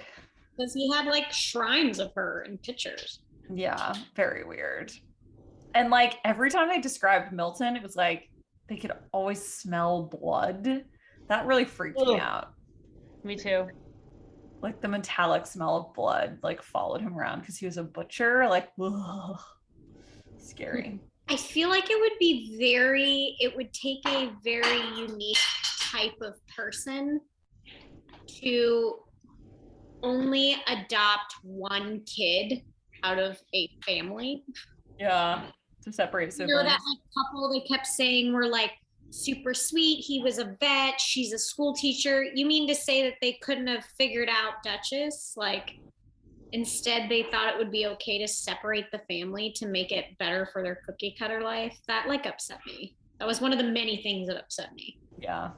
S3: Because he had like shrines of her in pictures.
S2: Yeah, very weird. And like every time they described Milton, it was like they could always smell blood. That really freaked me out.
S5: Me too.
S2: Like the metallic smell of blood like followed him around because he was a butcher. Like, ugh, scary.
S3: I feel like it would take a very unique type of person to only adopt one kid out of a family.
S2: Yeah. to separate
S3: You
S2: siblings.
S3: know that like couple they kept saying were like super sweet. He was a vet. She's a school teacher. You mean to say that they couldn't have figured out Duchess? Like instead they thought it would be okay to separate the family to make it better for their cookie cutter life? That like upset me. That was one of the many things that upset me.
S2: Yeah,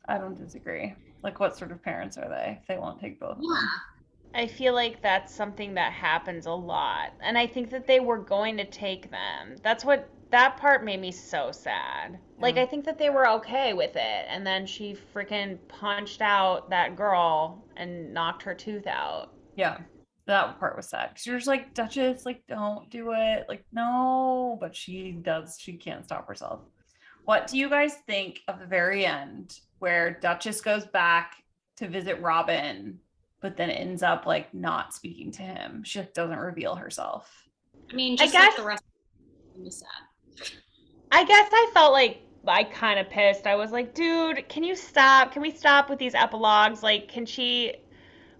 S2: I don't disagree. Like, what sort of parents are they if they won't take both of them?
S3: Yeah.
S5: I feel like that's something that happens a lot. And I think that they were going to take them. That part made me so sad. Like, I think that they were okay with it. And then she freaking punched out that girl and knocked her tooth out.
S2: Yeah, that part was sad. 'Cause you're just like, Duchess, like, don't do it. Like, no. But she does. She can't stop herself. What do you guys think of the very end where Duchess goes back to visit Robin, but then ends up like not speaking to him? She like, doesn't reveal herself.
S3: I mean, just
S5: guess-
S3: like the rest of the sad.
S5: I guess I felt like I kind of pissed. I was like, dude, can you stop? Can we stop with these epilogues? Like, can she,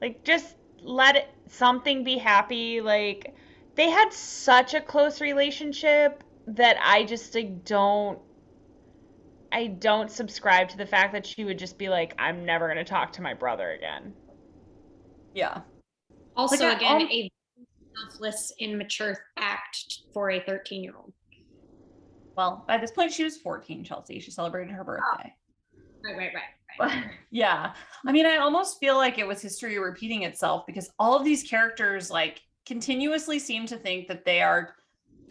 S5: like, just let something be happy? Like, they had such a close relationship that I just like I don't subscribe to the fact that she would just be like, I'm never going to talk to my brother again.
S2: Yeah.
S3: Also,
S2: Like,
S3: again, a selfless, immature act for a 13-year-old.
S2: Well, by this point, she was 14, Chelsea. She celebrated her birthday.
S3: Right.
S2: But yeah, I mean, I almost feel like it was history repeating itself because all of these characters like continuously seem to think that they are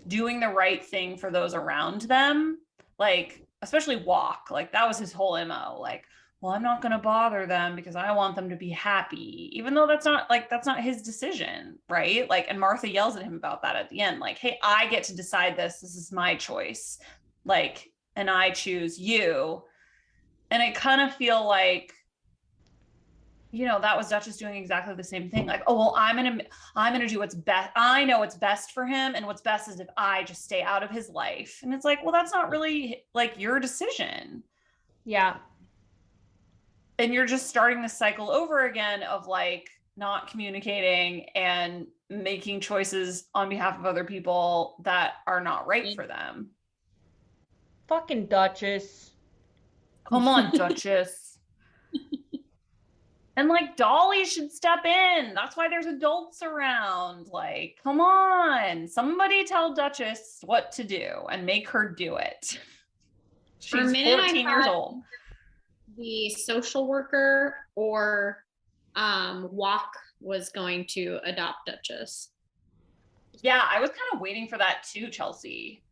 S2: doing the right thing for those around them. Like, especially Walk, like that was his whole MO. Like, well, I'm not going to bother them because I want them to be happy, even though that's not his decision, right? Like, and Martha yells at him about that at the end, like, hey, I get to decide this. This is my choice. Like, and I choose you. And I kind of feel like, you know, that was Duchess doing exactly the same thing. Like, oh, well, I'm gonna do what's best. I know what's best for him, and what's best is if I just stay out of his life. And it's like, well, that's not really like your decision.
S5: Yeah.
S2: And you're just starting this cycle over again of like not communicating and making choices on behalf of other people that are not right for them.
S5: Fucking Duchess.
S2: Come on, Duchess. And like Dolly should step in. That's why there's adults around. Like, come on. Somebody tell Duchess what to do and make her do it.
S3: For a
S2: She's
S3: minute,
S2: 14 years old.
S3: The social worker or Walk was going to adopt Duchess.
S2: Yeah, I was kind of waiting for that too, Chelsea.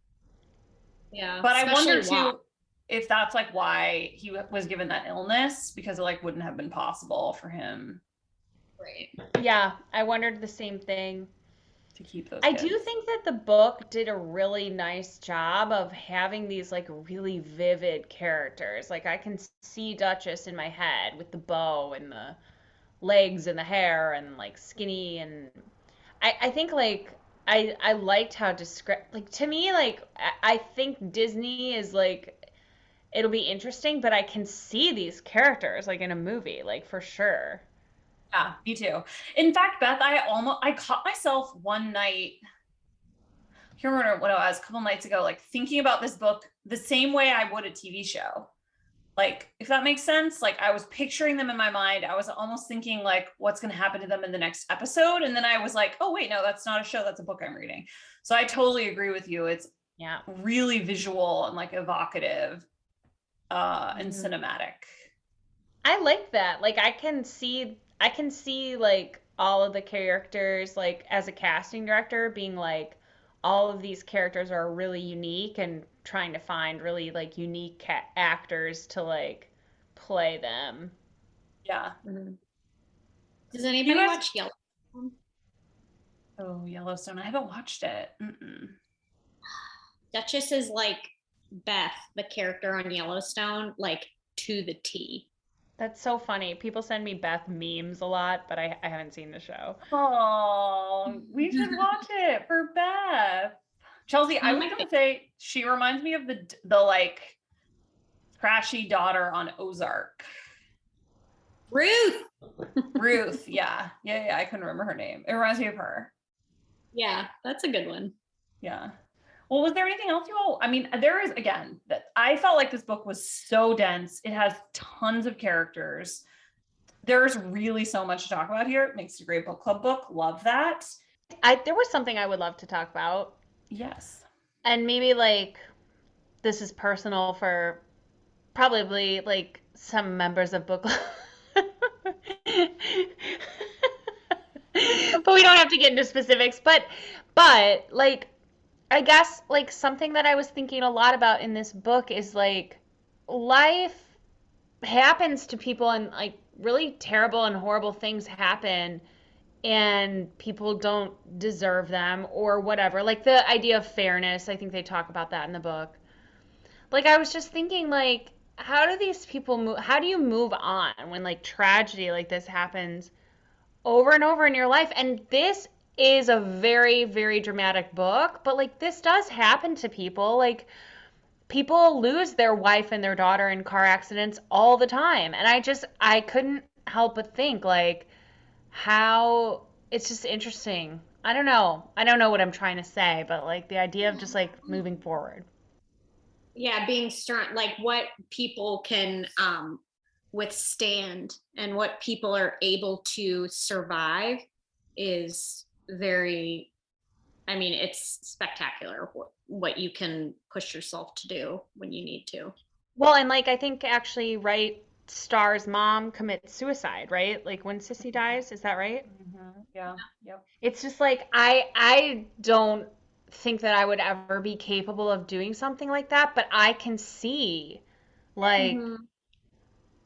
S3: Yeah.
S2: But I wonder
S3: especially
S2: too
S3: Walk.
S2: if that's like why he was given that illness, because it like wouldn't have been possible for him
S3: Right.
S5: Yeah, I wondered the same thing.
S2: to keep those
S5: I
S2: kids.
S5: do think that the book did a really nice job of having these like really vivid characters. Like I can see Duchess in my head with the bow and the legs and the hair and like skinny, and I think like I liked how descript, like to me, like I think Disney is like, it'll be interesting, but I can see these characters like in a movie, like for sure.
S2: Yeah, me too. In fact, Beth, I caught myself one night, I can't remember what it was, a couple nights ago, like thinking about this book the same way I would a TV show. Like, if that makes sense, like I was picturing them in my mind. I was almost thinking like what's going to happen to them in the next episode. And then I was like, oh wait, no, that's not a show. That's a book I'm reading. So I totally agree with you. It's really visual and like evocative and cinematic.
S5: I like that. Like I can see like all of the characters, like as a casting director being like, all of these characters are really unique and trying to find really like unique actors to like play them.
S2: Yeah.
S3: Does anybody
S2: guys
S3: watch Yellowstone?
S2: Oh, Yellowstone. I haven't watched it. Mm-mm.
S3: Duchess is like Beth, the character on Yellowstone, like to the T.
S5: That's so funny. People send me Beth memes a lot, but I haven't seen the show.
S2: Oh, we should watch it for Beth. Chelsea, I was gonna say she reminds me of the like trashy daughter on Ozark.
S3: Ruth.
S2: Ruth, yeah. I couldn't remember her name. It reminds me of her.
S3: Yeah, that's a good one.
S2: Yeah. Well, was there anything else you all? I mean, there is, again, that I felt like this book was so dense. It has tons of characters. There's really so much to talk about here. It makes it a great book club book. Love that.
S5: There was something I would love to talk about.
S2: Yes.
S5: And maybe like this is personal for probably like some members of book club. But we don't have to get into specifics. But like I guess like something that I was thinking a lot about in this book is like life happens to people and like really terrible and horrible things happen and people don't deserve them or whatever. Like the idea of fairness, I think they talk about that in the book. Like I was just thinking like how do these people move, how do you move on when like tragedy like this happens over and over in your life? And this is a very, very dramatic book, but like this does happen to people. Like people lose their wife and their daughter in car accidents all the time. And I couldn't help but think like how it's just interesting. I don't know what I'm trying to say, but like the idea of just like moving forward.
S3: Yeah, being stern, like what people can withstand and what people are able to survive is very, I mean, it's spectacular what you can push yourself to do when you need to.
S5: Well, and like I think actually, right, Star's mom commits suicide, right? Like when Sissy dies, is that right?
S2: Yeah. Yep.
S5: It's just like I don't think that I would ever be capable of doing something like that, but I can see like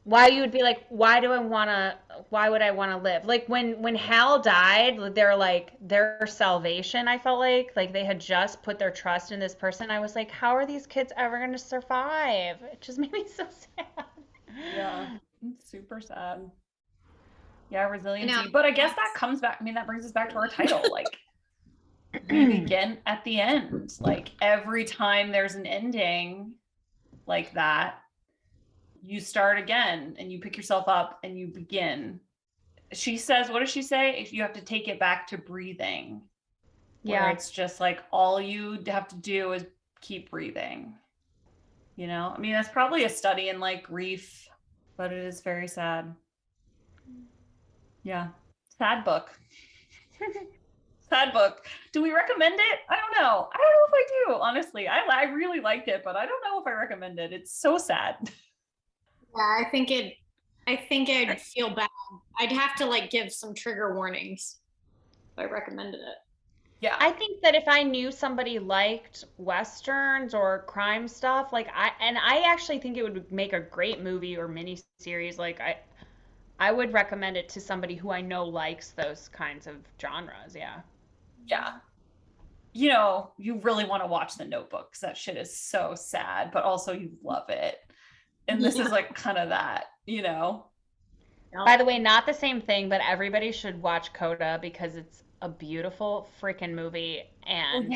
S5: why you would be like, why would I want to live? Like when Hal died, they're like their salvation, I felt like they had just put their trust in this person. I was like, how are these kids ever going to survive? It just made me so sad.
S2: Yeah. It's super sad. Yeah, resiliency. But I guess that comes back. I mean, that brings us back to our title. Like we begin at the end. Like every time there's an ending like that, you start again and you pick yourself up and you begin. She says, what does she say? If you have to take it back to breathing. Yeah. Where it's just like all you have to do is keep breathing. You know, I mean, that's probably a study in like grief, but it is very sad. Yeah. Sad book. Sad book. Do we recommend it? I don't know. I don't know if I do, honestly. I really liked it, but I don't know if I recommend it. It's so sad.
S3: Yeah, I think I'd feel bad. I'd have to like give some trigger warnings if I recommended it.
S5: Yeah. I think that if I knew somebody liked Westerns or crime stuff, like I actually think it would make a great movie or mini series. Like I would recommend it to somebody who I know likes those kinds of genres. Yeah.
S2: Yeah. You know, you really want to watch The Notebook because that shit is so sad, but also you love it. And this is like kind of that, you know?
S5: By the way, not the same thing, but everybody should watch Coda because it's a beautiful freaking movie and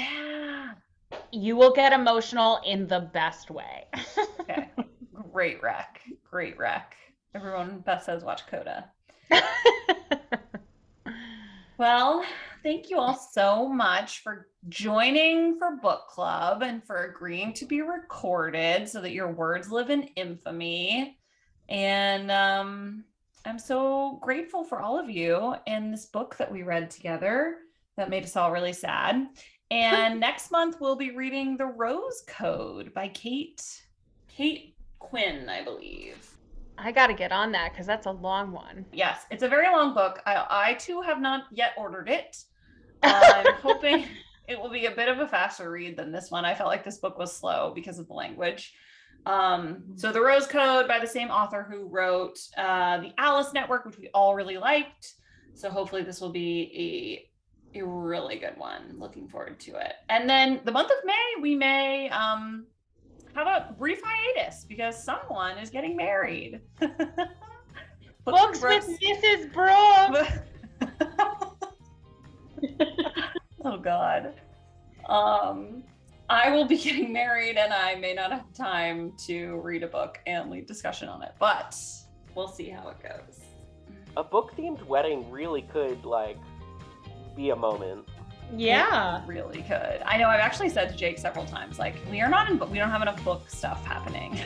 S5: you will get emotional in the best way.
S2: Okay. Great rec. Everyone, Beth says watch Coda. Well, thank you all so much for joining for book club and for agreeing to be recorded so that your words live in infamy. And I'm so grateful for all of you and this book that we read together that made us all really sad. And next month we'll be reading The Rose Code by Kate Quinn, I believe.
S5: I got to get on that because that's a long one.
S2: Yes, it's a very long book. I too have not yet ordered it. I'm hoping it will be a bit of a faster read than this one. I felt like this book was slow because of the language. So The Rose Code by the same author who wrote The Alice Network, which we all really liked. So hopefully this will be a really good one. Looking forward to it. And then the month of May, we may have a brief hiatus because someone is getting married.
S5: Books with Mrs. Brookes.
S2: Oh God. I will be getting married and I may not have time to read a book and lead discussion on it, but we'll see how it goes.
S6: A book-themed wedding really could, like, be a moment.
S5: Yeah.
S2: It really could. I know I've actually said to Jake several times, like, we don't have enough book stuff happening.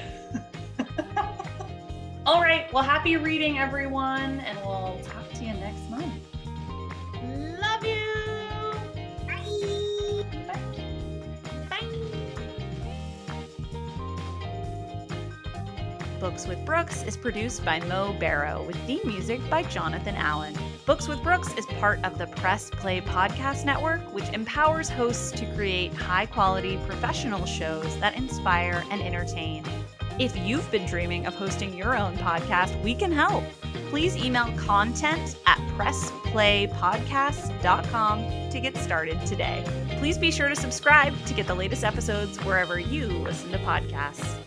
S2: All right. Well, happy reading, everyone. And we'll talk to you next month.
S5: Love you.
S8: Books with Brookes is produced by Mo Barrow with theme music by Jonathan Allen. Books with Brookes is part of the Press Play Podcast Network, which empowers hosts to create high-quality professional shows that inspire and entertain. If you've been dreaming of hosting your own podcast, we can help. Please email content@pressplaypodcast.com to get started today. Please be sure to subscribe to get the latest episodes wherever you listen to podcasts.